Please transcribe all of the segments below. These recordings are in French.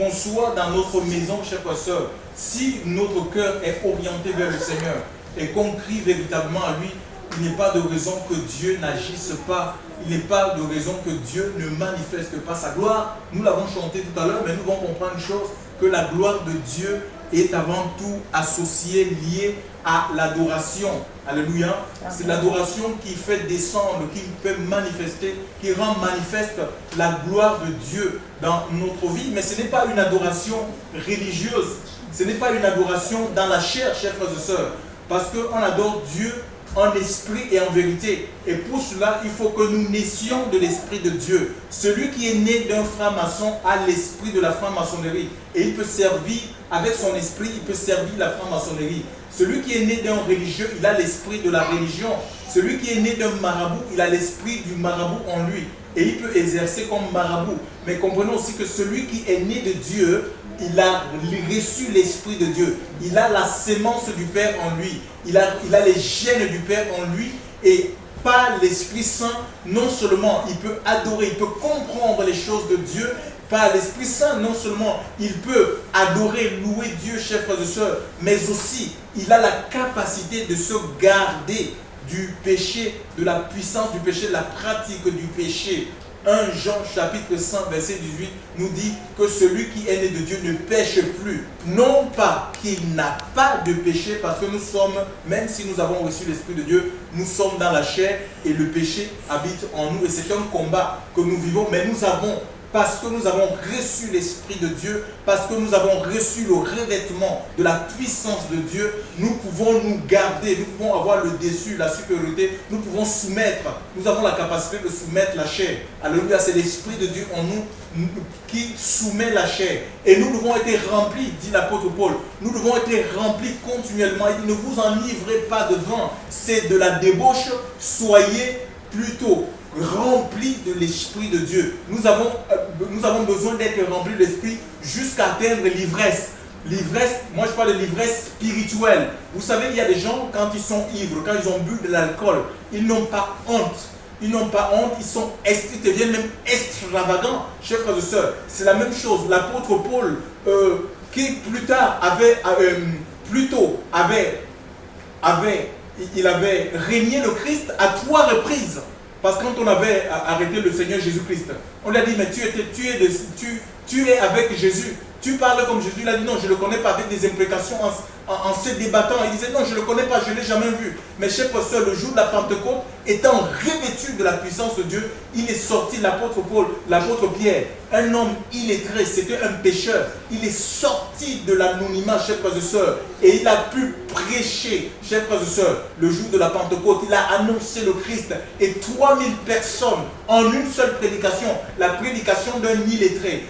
qu'on soit dans notre maison, chers frères et sœurs, si notre cœur est orienté vers le Seigneur et qu'on crie véritablement à lui, il n'est pas de raison que Dieu n'agisse pas. Il n'est pas de raison que Dieu ne manifeste pas sa gloire. Nous l'avons chanté tout à l'heure, mais nous devons comprendre une chose, que la gloire de Dieu est avant tout associée, liée à l'adoration. Alléluia. C'est l'adoration qui fait descendre, qui fait manifester, qui rend manifeste la gloire de Dieu dans notre vie. Mais ce n'est pas une adoration religieuse. Ce n'est pas une adoration dans la chair, chers frères et sœurs. Parce qu'on adore Dieu en esprit et en vérité. Et pour cela, il faut que nous naissions de l'esprit de Dieu. Celui qui est né d'un franc-maçon a l'esprit de la franc-maçonnerie. Et il peut servir, avec son esprit, il peut servir la franc-maçonnerie. Celui qui est né d'un religieux, il a l'esprit de la religion. Celui qui est né d'un marabout, il a l'esprit du marabout en lui. Et il peut exercer comme marabout. Mais comprenons aussi que celui qui est né de Dieu, il a reçu l'esprit de Dieu. Il a la sémence du Père en lui. Il a les gènes du Père en lui. Et par l'Esprit Saint, non seulement il peut adorer, il peut comprendre les choses de Dieu. Par l'Esprit Saint, non seulement il peut adorer, louer Dieu, chers frères et sœurs, mais aussi il a la capacité de se garder du péché, de la puissance du péché, de la pratique du péché. 1 Jean chapitre 5 verset 18 nous dit que celui qui est né de Dieu ne pêche plus. Non pas qu'il n'a pas de péché, parce que nous sommes, même si nous avons reçu l'Esprit de Dieu, nous sommes dans la chair et le péché habite en nous. Et c'est un combat que nous vivons, mais nous avons, parce que nous avons reçu l'Esprit de Dieu, parce que nous avons reçu le revêtement de la puissance de Dieu, nous pouvons nous garder, nous pouvons avoir le dessus, la supériorité, nous pouvons soumettre, nous avons la capacité de soumettre la chair. Alléluia, c'est l'Esprit de Dieu en nous qui soumet la chair. Et nous devons être remplis, dit l'apôtre Paul, nous devons être remplis continuellement. Il dit, ne vous enivrez pas de vin, c'est de la débauche, soyez plutôt remplis de l'Esprit de Dieu. Nous avons besoin d'être remplis de l'Esprit jusqu'à atteindre l'ivresse. L'ivresse, moi je parle de l'ivresse spirituelle. Vous savez, il y a des gens, quand ils sont ivres, quand ils ont bu de l'alcool, ils n'ont pas honte. Ils n'ont pas honte, ils deviennent même extravagants. Chers frères et sœurs, c'est la même chose. L'apôtre Paul, qui plus tard il avait régné le Christ à 3 reprises. Parce que quand on avait arrêté le Seigneur Jésus-Christ, on lui a dit, mais tu es avec Jésus, tu parles comme Jésus. Il a dit, non, je ne le connais pas, avec des implications en se débattant. Il disait, non, je ne le connais pas, je ne l'ai jamais vu. Mais chers frères et sœurs, le jour de la Pentecôte, étant revêtu de la puissance de Dieu, il est sorti, l'apôtre Paul, l'apôtre Pierre, un homme illettré, c'était un pécheur. Il est sorti de l'anonymat, chers frères et sœurs, et il a pu prêcher, chers frères et sœurs, le jour de la Pentecôte. Il a annoncé le Christ, et 3000 personnes, en une seule prédication, la prédication d'un illettré.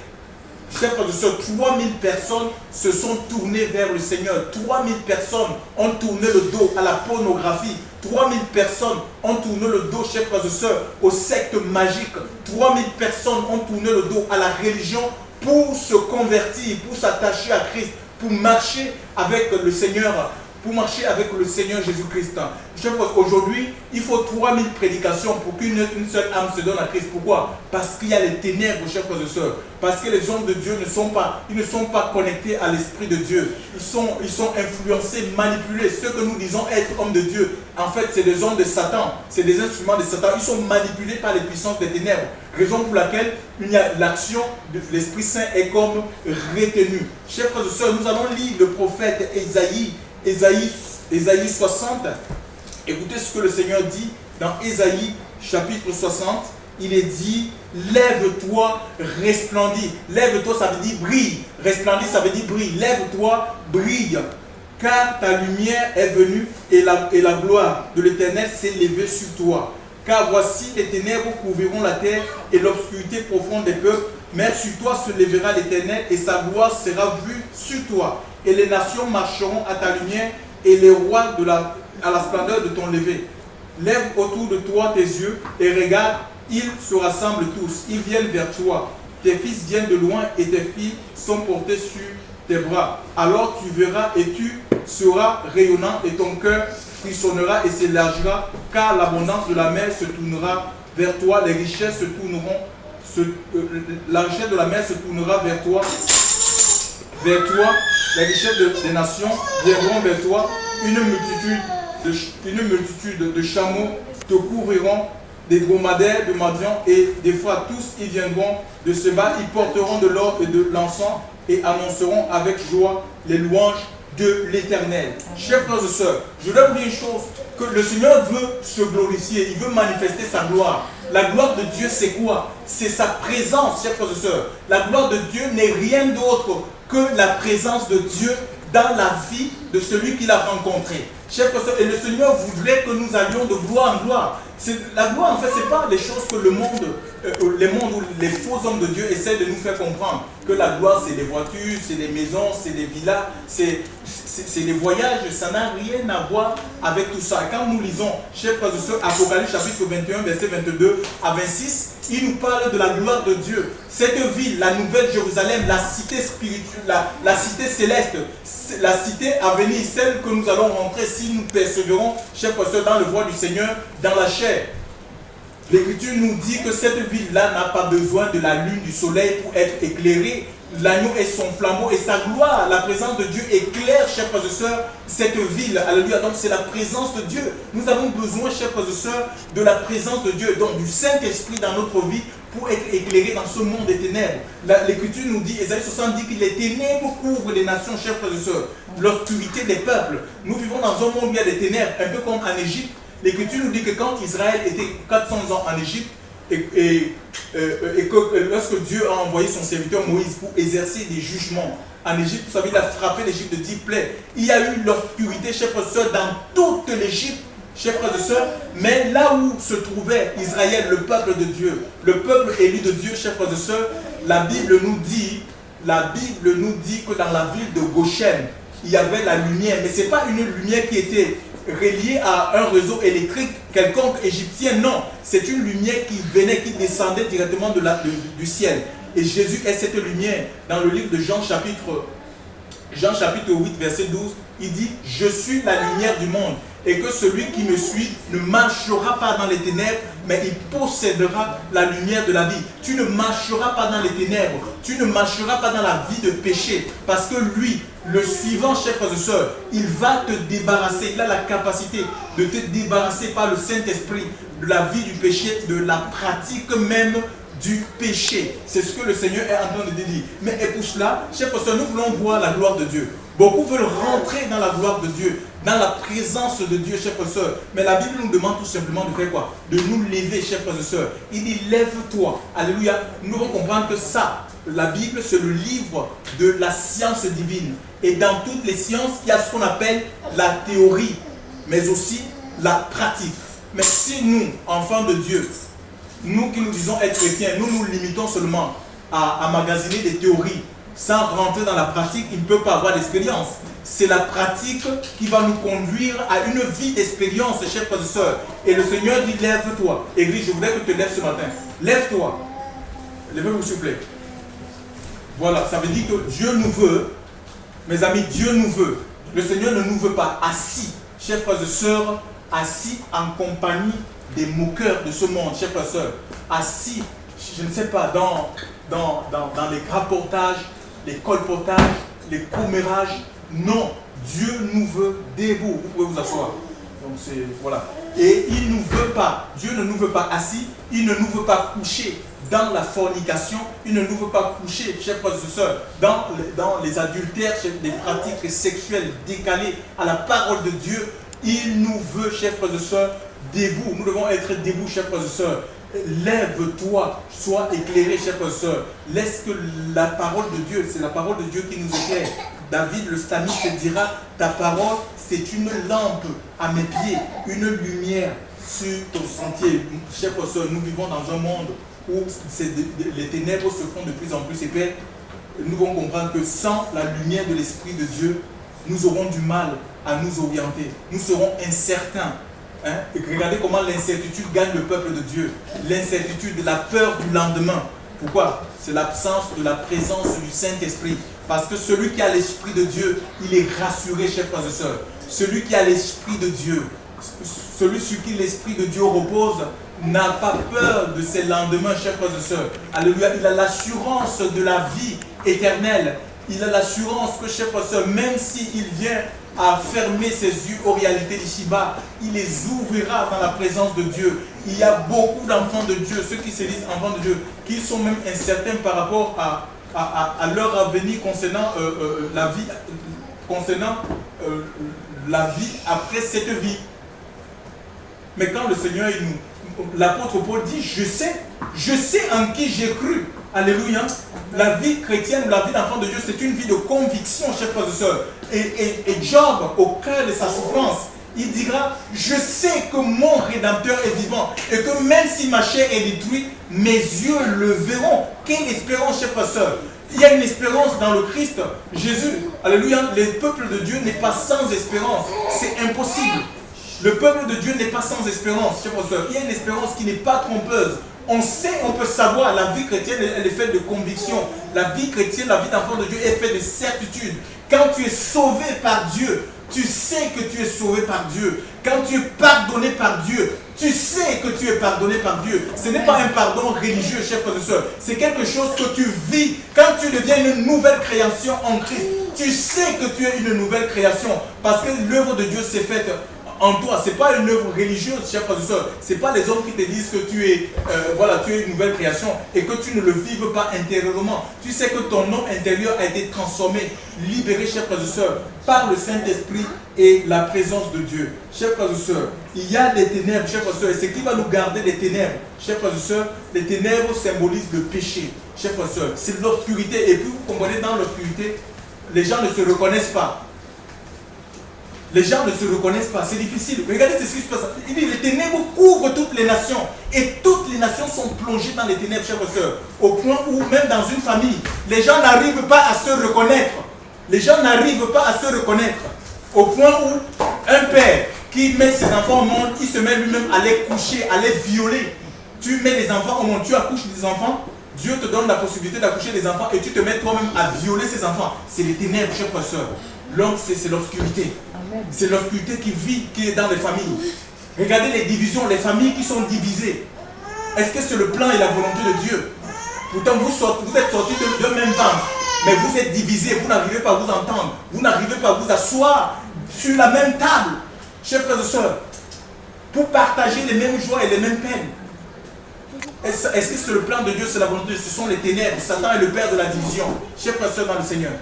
Chers frères et sœurs, 3000 personnes se sont tournées vers le Seigneur. 3000 personnes ont tourné le dos à la pornographie. 3000 personnes ont tourné le dos, chers frères et sœurs, aux sectes magiques. 3000 personnes ont tourné le dos à la religion pour se convertir, pour s'attacher à Christ, pour marcher avec le Seigneur. Pour marcher avec le Seigneur Jésus-Christ. Aujourd'hui, il faut 3000 prédications pour qu'une seule âme se donne à Christ. Pourquoi? Parce qu'il y a les ténèbres, chers frères et sœurs. Parce que les hommes de Dieu ne sont pas connectés à l'Esprit de Dieu. Ils sont influencés, manipulés. Ceux que nous disons être hommes de Dieu, en fait, c'est des hommes de Satan. C'est des instruments de Satan. Ils sont manipulés par les puissances des ténèbres. Raison pour laquelle l'action de l'Esprit Saint est comme retenue. Chers frères et sœurs, nous allons lire le prophète Ésaïe 60. Écoutez ce que le Seigneur dit dans Ésaïe chapitre 60. Il est dit, lève-toi, resplendis. Lève-toi, ça veut dire brille. Resplendis, ça veut dire brille. Lève-toi, brille. Car ta lumière est venue et la gloire de l'Éternel s'est levée sur toi. Car voici les ténèbres couvriront la terre et l'obscurité profonde des peuples. Mais sur toi se lèvera l'Éternel et sa gloire sera vue sur toi. Et les nations marcheront à ta lumière et les rois à la splendeur de ton lever. Lève autour de toi tes yeux et regarde, ils se rassemblent tous, ils viennent vers toi. Tes fils viennent de loin et tes filles sont portées sur tes bras. Alors tu verras et tu seras rayonnant et ton cœur frissonnera et s'élargira, car l'abondance de la mer se tournera vers toi, les richesses se tourneront, la richesse de la mer se tournera vers toi. vers toi, les richesses des nations viendront vers toi, une multitude de chameaux te couvriront, des dromadaires de Madian, et des fois tous ils viendront de Seba, ils porteront de l'or et de l'encens et annonceront avec joie les louanges de l'Éternel. Chers frères et sœurs, je dois vous dire une chose, que le Seigneur veut se glorifier, il veut manifester sa gloire. La gloire de Dieu, c'est quoi? C'est sa présence, chers frères et sœurs. La gloire de Dieu n'est rien d'autre que la présence de Dieu dans la vie de celui qu'il a rencontré. Chers frères et sœurs, et le Seigneur voudrait que nous allions de gloire en gloire. La gloire, en fait, ce n'est pas les choses que le monde, les mondes ou les faux hommes de Dieu essaient de nous faire comprendre. Que la gloire, c'est les voitures, c'est les maisons, c'est les villas, c'est les voyages. Ça n'a rien à voir avec tout ça. Quand nous lisons, chers frères et sœurs, Apocalypse chapitre 21, verset 22 à 26, il nous parle de la gloire de Dieu. Cette ville, la nouvelle Jérusalem, la cité spirituelle, la cité céleste, la cité à venir, celle que nous allons rentrer si nous persévérons, chers frères et sœurs, dans le voie du Seigneur, dans la chair. L'Écriture nous dit que cette ville-là n'a pas besoin de la lune, du soleil pour être éclairée. L'agneau est son flambeau et sa gloire, la présence de Dieu éclaire, chers frères et sœurs, cette ville. Alléluia. Donc c'est la présence de Dieu. Nous avons besoin, chers frères et sœurs, de la présence de Dieu, donc du Saint-Esprit dans notre vie pour être éclairés dans ce monde des ténèbres. L'Écriture nous dit, Ésaïe 60 dit que les ténèbres couvrent les nations, chers frères et sœurs. L'obscurité des peuples. Nous vivons dans un monde où il y a des ténèbres, un peu comme en Égypte. L'Écriture nous dit que quand Israël était 400 ans en Égypte, et que lorsque Dieu a envoyé son serviteur Moïse pour exercer des jugements en Égypte, vous savez, il a frappé l'Égypte de 10 plaies. Il y a eu l'obscurité, chers frères et sœurs, dans toute l'Égypte, chers frères et sœurs, mais là où se trouvait Israël, le peuple de Dieu, le peuple élu de Dieu, chers frères et sœurs, la Bible nous dit que dans la ville de Goshen, il y avait la lumière, mais ce n'est pas une lumière qui était relié à un réseau électrique quelconque égyptien, non. C'est une lumière qui venait, qui descendait directement du ciel. Et Jésus est cette lumière. Dans le livre de Jean chapitre 8, verset 12, il dit « Je suis la lumière du monde, et que celui qui me suit ne marchera pas dans les ténèbres, mais il possédera la lumière de la vie. » Tu ne marcheras pas dans les ténèbres, tu ne marcheras pas dans la vie de péché, parce que lui, le suivant, chers frères et sœurs, il va te débarrasser, il a la capacité de te débarrasser par le Saint-Esprit de la vie du péché, de la pratique même du péché. C'est ce que le Seigneur est en train de dire. Mais et pour cela, chers frères et sœurs, nous voulons voir la gloire de Dieu. Beaucoup veulent rentrer dans la gloire de Dieu, dans la présence de Dieu, chers frères et sœurs. Mais la Bible nous demande tout simplement de faire quoi? De nous lever, chers frères et sœurs. Il dit lève-toi. Alléluia. Nous devons comprendre que ça, la Bible, c'est le livre de la science divine. Et dans toutes les sciences, il y a ce qu'on appelle la théorie, mais aussi la pratique. Mais si nous, enfants de Dieu, nous qui nous disons être chrétiens, nous nous limitons seulement à magasiner des théories, sans rentrer dans la pratique, il ne peut pas avoir d'expérience. C'est la pratique qui va nous conduire à une vie d'expérience, chers frères et sœurs. Et le Seigneur dit, lève-toi. Église, je voudrais que tu te lèves ce matin. Lève-toi. Lèvez-vous, s'il vous plaît. Voilà, ça veut dire que Dieu nous veut. Mes amis, Dieu nous veut. Le Seigneur ne nous veut pas assis, chers frères et sœurs, assis en compagnie des moqueurs de ce monde, chers frères et sœurs. Assis, je ne sais pas, dans les rapportages, les colportages, les commérages. Non, Dieu nous veut debout. Vous pouvez vous asseoir. Donc c'est, voilà. Et il ne nous veut pas, Dieu ne nous veut pas assis, il ne nous veut pas coucher dans la fornication, il ne nous veut pas coucher, chers frères et sœurs, dans les adultères, des pratiques sexuelles décalées à la parole de Dieu. Il nous veut, chers frères et sœurs, debout. Nous devons être debout, chers frères et sœurs. Lève-toi, sois éclairé, chers frères et sœurs. Laisse que la parole de Dieu, c'est la parole de Dieu qui nous éclaire. David le psalmiste dira, ta parole c'est une lampe à mes pieds, une lumière sur ton sentier. Chers frères et sœurs, nous vivons dans un monde où les ténèbres se font de plus en plus épais. Nous devons comprendre que sans la lumière de l'Esprit de Dieu, nous aurons du mal à nous orienter. Nous serons incertains. Et regardez comment l'incertitude gagne le peuple de Dieu. L'incertitude, la peur du lendemain. Pourquoi? C'est l'absence de la présence du Saint-Esprit. Parce que celui qui a l'Esprit de Dieu, il est rassuré, chers frères et sœurs. Celui qui a l'Esprit de Dieu, celui sur qui l'Esprit de Dieu repose, n'a pas peur de ses lendemains, chers frères et sœurs. Alléluia, il a l'assurance de la vie éternelle. il a l'assurance que, chers frères et sœurs, même s'il vient à fermer ses yeux aux réalités d'ici-bas, il les ouvrira dans la présence de Dieu. Il y a beaucoup d'enfants de Dieu, ceux qui se disent enfants de Dieu, qui sont même incertains par rapport à leur avenir concernant la vie après cette vie. Mais quand le Seigneur, l'apôtre Paul dit, je sais en qui j'ai cru. Alléluia. La vie chrétienne, la vie d'enfant de Dieu, c'est une vie de conviction, chers frères et sœurs. Et Job, au cœur de sa souffrance, il dira, je sais que mon Rédempteur est vivant et que même si ma chair est détruite, mes yeux le verront. Quelle espérance, chers frères et sœurs. Il y a une espérance dans le Christ, Jésus. Alléluia. Le peuple de Dieu n'est pas sans espérance. C'est impossible. Le peuple de Dieu n'est pas sans espérance, chers frères et sœurs. Il y a une espérance qui n'est pas trompeuse. On sait, on peut savoir, la vie chrétienne, elle est faite de conviction. La vie chrétienne, la vie d'enfant de Dieu est faite de certitude. Quand tu es sauvé par Dieu, tu sais que tu es sauvé par Dieu. Quand tu es pardonné par Dieu, tu sais que tu es pardonné par Dieu. Ce n'est pas un pardon religieux, chers frères et sœurs. C'est quelque chose que tu vis. Quand tu deviens une nouvelle création en Christ, tu sais que tu es une nouvelle création. Parce que l'œuvre de Dieu s'est faite en toi. Ce n'est pas une œuvre religieuse, chers frères et sœurs. Ce n'est pas les hommes qui te disent que tu es une nouvelle création et que tu ne le vives pas intérieurement. Tu sais que ton homme intérieur a été transformé, libéré, chers frères et sœurs, par le Saint-Esprit et la présence de Dieu. Chers frères et sœurs, il y a des ténèbres, chers frères et sœurs, et ce qui va nous garder des ténèbres, chers frères et sœurs, les ténèbres symbolisent le péché, chers frères et sœurs. C'est l'obscurité. Et puis vous comprenez, dans l'obscurité, les gens ne se reconnaissent pas. Les gens ne se reconnaissent pas, c'est difficile. Regardez ce qui se passe. Il dit, les ténèbres couvrent toutes les nations. Et toutes les nations sont plongées dans les ténèbres, chers frères et sœurs. Au point où, même dans une famille, les gens n'arrivent pas à se reconnaître. Les gens n'arrivent pas à se reconnaître. Au point où un père qui met ses enfants au monde, il se met lui-même à les coucher, à les violer. Tu mets les enfants au monde, tu accouches des enfants, Dieu te donne la possibilité d'accoucher des enfants et tu te mets toi-même à violer ces enfants. C'est les ténèbres, chers frères et sœurs. L'homme, c'est l'obscurité. C'est l'obscurité qui vit, qui est dans les familles. Regardez les divisions, les familles qui sont divisées. Est-ce que c'est le plan et la volonté de Dieu? Pourtant, vous êtes sortis d'un même ventre, mais vous êtes divisés, vous n'arrivez pas à vous entendre, vous n'arrivez pas à vous asseoir sur la même table, chers frères et sœurs, pour partager les mêmes joies et les mêmes peines. Est-ce que c'est le plan de Dieu, c'est la volonté de Dieu? Ce sont les ténèbres. Satan est le père de la division. Chers frères et sœurs dans le Seigneur,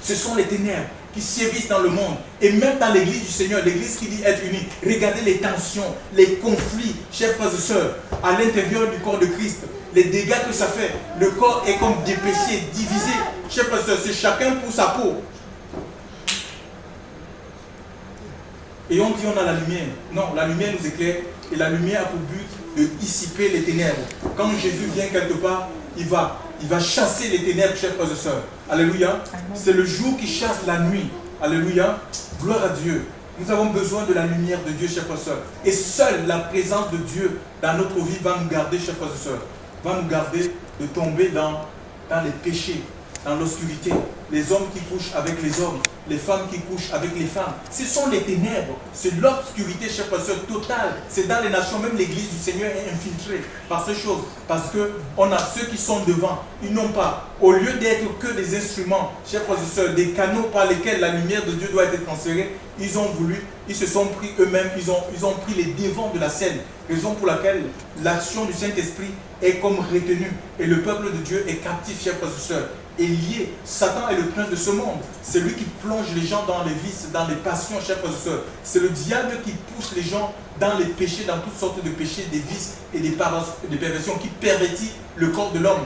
ce sont les ténèbres qui sévissent dans le monde et même dans l'église du Seigneur, l'église qui dit être unie. Regardez les tensions, les conflits, chers frères et sœurs, à l'intérieur du corps de Christ, les dégâts que ça fait. Le corps est comme dépêché, divisé. Chers frères et sœurs, c'est chacun pour sa peau. Et on dit on a la lumière. Non, la lumière nous éclaire et la lumière a pour but de dissiper les ténèbres. Quand Jésus vient quelque part, il va chasser les ténèbres, chers frères et sœurs. Alléluia. C'est le jour qui chasse la nuit. Alléluia. Gloire à Dieu. Nous avons besoin de la lumière de Dieu, chers frères et sœurs. Et seule la présence de Dieu dans notre vie va nous garder, chers frères et sœurs. Va nous garder de tomber dans les péchés, dans l'obscurité. Les hommes qui couchent avec les hommes, les femmes qui couchent avec les femmes. Ce sont les ténèbres. C'est l'obscurité, chers frères et sœurs, totale. C'est dans les nations, même l'église du Seigneur est infiltrée par ces choses. Parce qu'on a ceux qui sont devant. Ils n'ont pas, au lieu d'être que des instruments, chers frères et sœurs, des canaux par lesquels la lumière de Dieu doit être transférée, ils se sont pris eux-mêmes, ils ont pris les devants de la scène. Raison pour laquelle l'action du Saint-Esprit est comme retenue. Et le peuple de Dieu est captif, chers frères et sœurs. Est lié. Satan est le prince de ce monde. C'est lui qui plonge les gens dans les vices, dans les passions, chers frères et sœurs. C'est le diable qui pousse les gens dans les péchés, dans toutes sortes de péchés, des vices et des perversions, qui pervertit le corps de l'homme.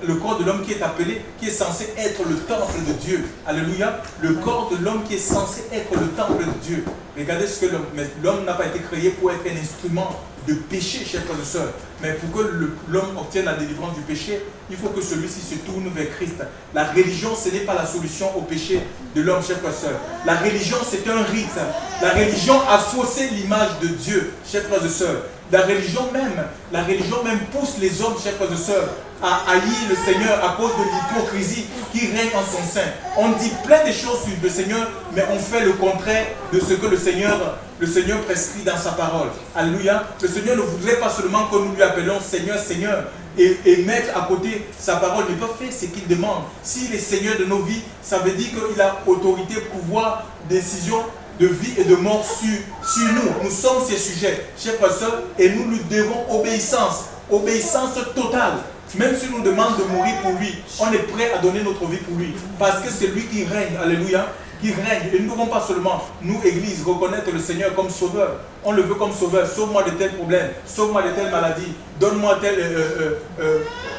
Le corps de l'homme qui est appelé, qui est censé être le temple de Dieu. Alléluia. Le corps de l'homme qui est censé être le temple de Dieu. Regardez ce que l'homme... Mais l'homme n'a pas été créé pour être un instrument de péché, chers frères et sœurs. Mais pour que l'homme obtienne la délivrance du péché, il faut que celui-ci se tourne vers Christ. La religion, ce n'est pas la solution au péché de l'homme, chers frères et sœurs. La religion, c'est un rite. La religion a faussé l'image de Dieu, chers frères et sœurs. La religion même pousse les hommes, chers frères et sœurs, à haïr le Seigneur à cause de l'hypocrisie qui règne en son sein. On dit plein de choses sur le Seigneur, mais on fait le contraire de ce que le Seigneur prescrit dans sa parole. Alléluia. Le Seigneur ne voudrait pas seulement que nous lui appelions Seigneur, Seigneur, et mettre à côté sa parole, ne pas faire ce qu'il demande. S'il est Seigneur de nos vies, ça veut dire qu'il a autorité, pouvoir, décision de vie et de mort sur nous. Nous sommes ses sujets, chers frères et sœurs, et nous lui devons obéissance totale. Même s'il nous demande de mourir pour lui, on est prêt à donner notre vie pour lui. Parce que c'est lui qui règne, alléluia, qui règne. Et nous ne devons pas seulement, nous, Église, reconnaître le Seigneur comme sauveur. On le veut comme sauveur. Sauve-moi de tels problèmes, sauve-moi de telles maladies, donne-moi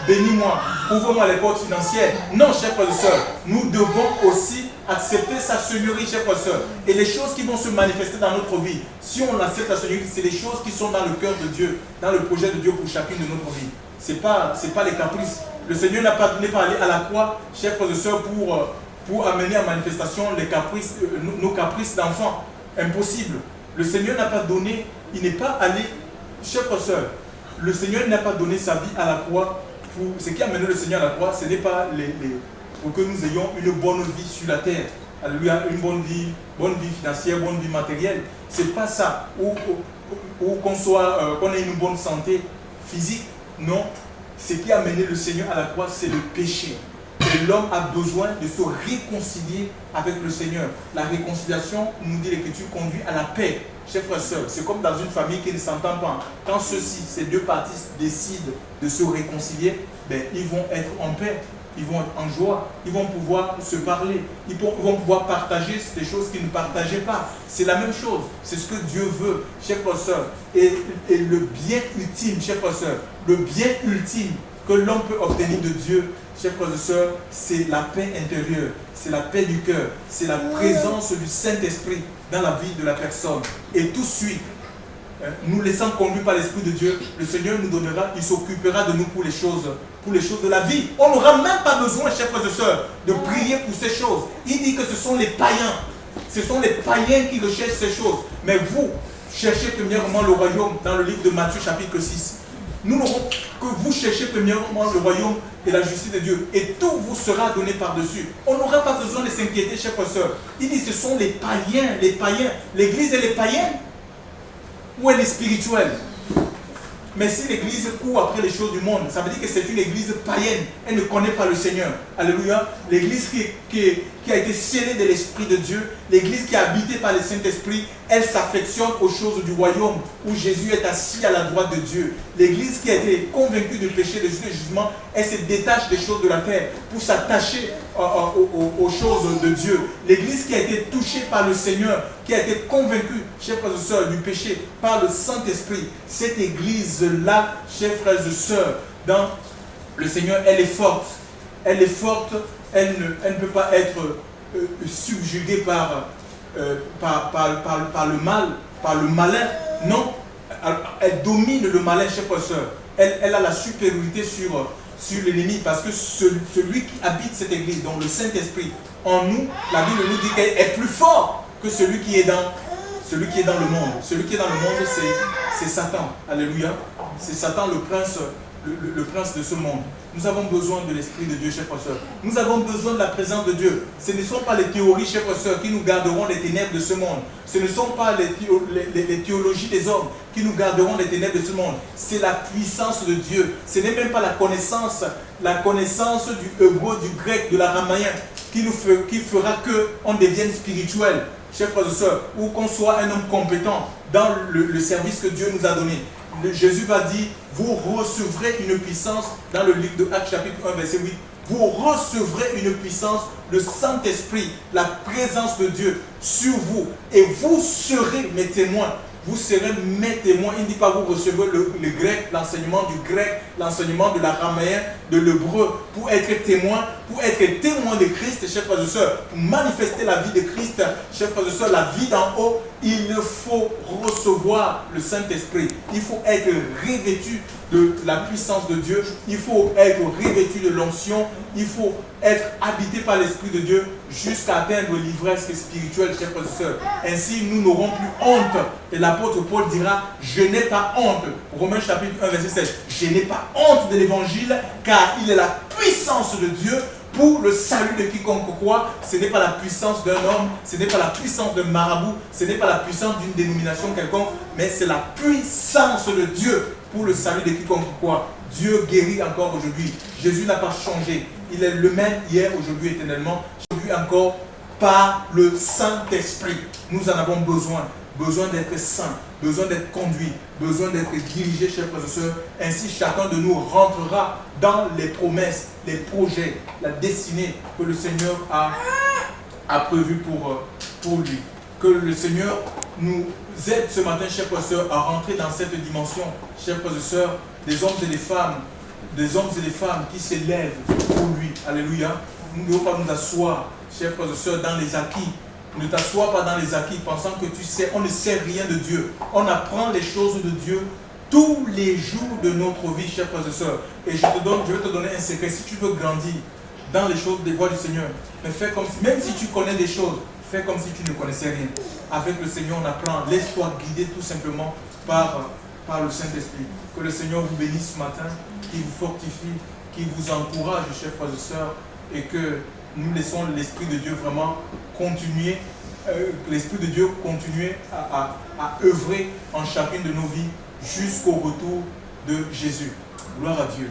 bénis-moi, ouvre-moi les portes financières. Non, chers frères et sœurs, nous devons aussi accepter sa seigneurie, chers frères et sœurs. Et les choses qui vont se manifester dans notre vie, si on accepte la seigneurie, c'est les choses qui sont dans le cœur de Dieu, dans le projet de Dieu pour chacune de notre vie. Ce n'est pas les caprices. Le Seigneur n'est pas allé à la croix, chers frères et sœurs, pour amener en manifestation les caprices, nos caprices d'enfants. Impossible. Le Seigneur n'a pas donné, il n'est pas allé, chers frères et sœurs, le Seigneur n'a pas donné sa vie à la croix. Ce qui a amené le Seigneur à la croix, ce n'est pas pour que nous ayons une bonne vie sur la terre. Alléluia, une bonne vie financière, bonne vie matérielle. Ce n'est pas ça. Ou qu'on ait une bonne santé physique. Non, ce qui a amené le Seigneur à la croix, c'est le péché. Et l'homme a besoin de se réconcilier avec le Seigneur. La réconciliation, nous dit l'Écriture, conduit à la paix. Chers frères et sœurs, c'est comme dans une famille qui ne s'entend pas. Quand ces deux parties décident de se réconcilier, ils vont être en paix, ils vont être en joie, ils vont pouvoir se parler, ils vont pouvoir partager des choses qu'ils ne partageaient pas. C'est la même chose, c'est ce que Dieu veut, chers frères et sœurs. Et le bien ultime, chers frères et sœurs, le bien ultime que l'homme peut obtenir de Dieu, chers frères et sœurs, c'est la paix intérieure, c'est la paix du cœur, c'est la présence du Saint-Esprit dans la vie de la personne. Et tout de suite, nous laissant conduire par l'Esprit de Dieu, le Seigneur nous donnera, il s'occupera de nous pour les choses de la vie. On n'aura même pas besoin, chers frères et sœurs, de prier pour ces choses. Il dit que ce sont les païens. Ce sont les païens qui recherchent ces choses. Mais vous, cherchez premièrement le royaume dans le livre de Matthieu chapitre 6. Nous n'aurons que vous cherchez premièrement le royaume et la justice de Dieu. Et tout vous sera donné par-dessus. On n'aura pas besoin de s'inquiéter, chers frères et sœurs. Il dit ce sont les païens, les païens. L'église, elle est païenne ou elle est spirituelle? Mais si l'église court après les choses du monde, ça veut dire que c'est une église païenne. Elle ne connaît pas le Seigneur. Alléluia. L'église qui a été scellée de l'Esprit de Dieu, l'église qui est habitée par le Saint-Esprit, elle s'affectionne aux choses du royaume où Jésus est assis à la droite de Dieu. L'église qui a été convaincue du péché, de jugement, elle se détache des choses de la terre pour s'attacher aux choses de Dieu. L'église qui a été touchée par le Seigneur, qui a été convaincue, chers frères et sœurs, du péché par le Saint-Esprit, cette église-là, chers frères et sœurs, dans le Seigneur, elle est forte. Elle est forte, elle ne peut pas être subjuguée par le mal, par le malin. Non, elle domine le malin, chers frères et sœurs. Elle a la supériorité sur l'ennemi, parce que celui qui habite cette église, donc le Saint-Esprit, en nous, la Bible nous dit qu'elle est plus fort que celui qui est dans le monde. Celui qui est dans le monde, c'est Satan. Alléluia. C'est Satan, le prince de ce monde. Nous avons besoin de l'Esprit de Dieu, chers frères et sœurs. Nous avons besoin de la présence de Dieu. Ce ne sont pas les théories, chers frères et sœurs, qui nous garderont des ténèbres de ce monde. Ce ne sont pas les théologies des hommes qui nous garderont des ténèbres de ce monde. C'est la puissance de Dieu. Ce n'est même pas la connaissance du hébreu, du grec, de l'araméen qui fera qu'on devienne spirituel, chers frères et sœurs, ou qu'on soit un homme compétent dans le service que Dieu nous a donné. Jésus va dire, vous recevrez une puissance, dans le livre de Actes chapitre 1 verset 8, vous recevrez une puissance, le Saint-Esprit, la présence de Dieu sur vous, et vous serez mes témoins. Vous serez mes témoins. Il ne dit pas vous recevez le grec, l'enseignement du grec, l'enseignement de l'araméen, de l'hébreu, pour être témoin de Christ, chers frères et sœurs, pour manifester la vie de Christ, chers frères et sœurs, la vie d'en haut. Il faut recevoir le Saint-Esprit. Il faut être revêtu de la puissance de Dieu. Il faut être revêtu de l'onction. Il faut être habité par l'Esprit de Dieu jusqu'à atteindre l'ivresse spirituelle, chers frères et sœurs. Ainsi, nous n'aurons plus honte. Et l'apôtre Paul dira, je n'ai pas honte. Romains chapitre 1, verset 7. Je n'ai pas honte de l'évangile, car il est la puissance de Dieu pour le salut de quiconque croit. Ce n'est pas la puissance d'un homme, ce n'est pas la puissance d'un marabout, ce n'est pas la puissance d'une dénomination quelconque, mais c'est la puissance de Dieu pour le salut de quiconque croit. Dieu guérit encore aujourd'hui. Jésus n'a pas changé. Il est le même hier, aujourd'hui, éternellement. Aujourd'hui encore, par le Saint-Esprit. Nous en avons besoin. Besoin d'être saints, besoin d'être conduits, besoin d'être dirigés, chers frères et sœurs. Ainsi, chacun de nous rentrera dans les promesses, les projets, la destinée que le Seigneur a prévu pour lui. Que le Seigneur nous aide ce matin, chers frères et sœurs, à rentrer dans cette dimension, chers frères et sœurs, des hommes et des femmes qui s'élèvent pour lui. Alléluia. Nous ne devons pas nous asseoir, chers frères et sœurs, dans les acquis. Ne t'assois pas dans les acquis pensant que tu sais, on ne sait rien de Dieu. On apprend les choses de Dieu tous les jours de notre vie, chers frères et sœurs. Et je vais te donner un secret. Si tu veux grandir dans les choses des voies du Seigneur, mais fais comme si, même si tu connais des choses, fais comme si tu ne connaissais rien. Avec le Seigneur, on apprend. Laisse-toi guider tout simplement par le Saint-Esprit. Que le Seigneur vous bénisse ce matin, qu'il vous fortifie, qu'il vous encourage, chers frères et sœurs, et que nous laissons l'Esprit de Dieu vraiment continuer, l'Esprit de Dieu continuer à œuvrer en chacune de nos vies jusqu'au retour de Jésus. Gloire à Dieu.